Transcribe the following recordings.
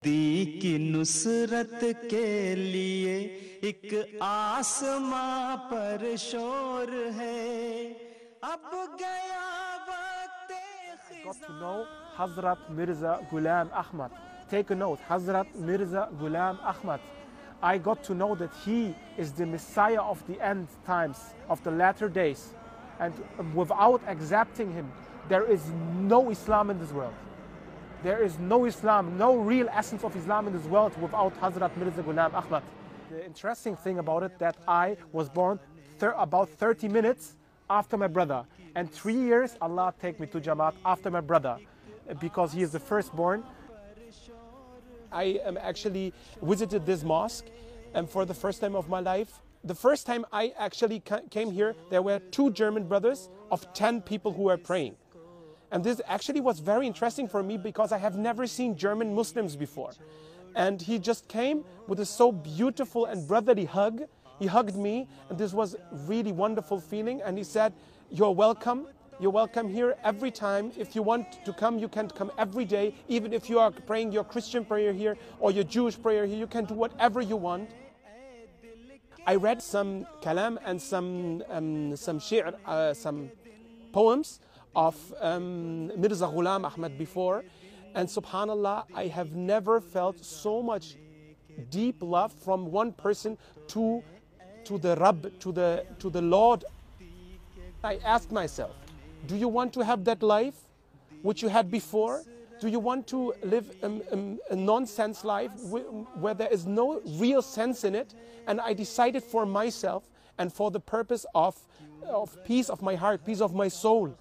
दी की नुसरत के लिए एक आसमां पर शोर है अब गया वक्त got to know Hazrat Mirza Ghulam Ahmad. Take a note, Hazrat Mirza Ghulam Ahmad. I got to know that he is the Messiah of the end times, of the latter days. And without accepting him, there is no Islam in this world. There is no Islam, no real essence of Islam in this world without Hazrat Mirza Ghulam Ahmad. The interesting thing about it that I was born about 30 minutes after my brother. And 3 years, Allah take me to Jamat after my brother, because he is the firstborn. I actually visited this mosque for the first time of my life. The first time I actually came here, there were 2 German brothers of 10 people who were praying. And this actually was very interesting for me because I have never seen German Muslims before. And he just came with a so beautiful and brotherly hug. He hugged me, and this was really wonderful feeling. And he said, "You're welcome. You're welcome here every time. If you want to come, you can come every day. Even if you are praying your Christian prayer here or your Jewish prayer here, you can do whatever you want." I read some kalam and some shi'r, some poems of Mirza Ghulam Ahmad before, and subhanallah, I have never felt so much deep love from one person to the Rabb, to the Lord. I asked myself, do you want to have that life which you had before? Do you want to live a nonsense life where there is no real sense in it? And I decided for myself and for the purpose of peace of my heart, peace of my soul,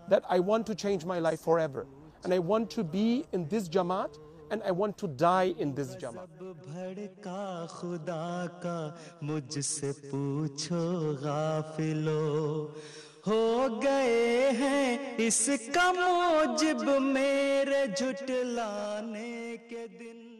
that I want to change my life forever. And I want to be in this Jamat, and I want to die in this Jamat. हो गए हैं इसका मूजिब मेरे झुटलाने के दिन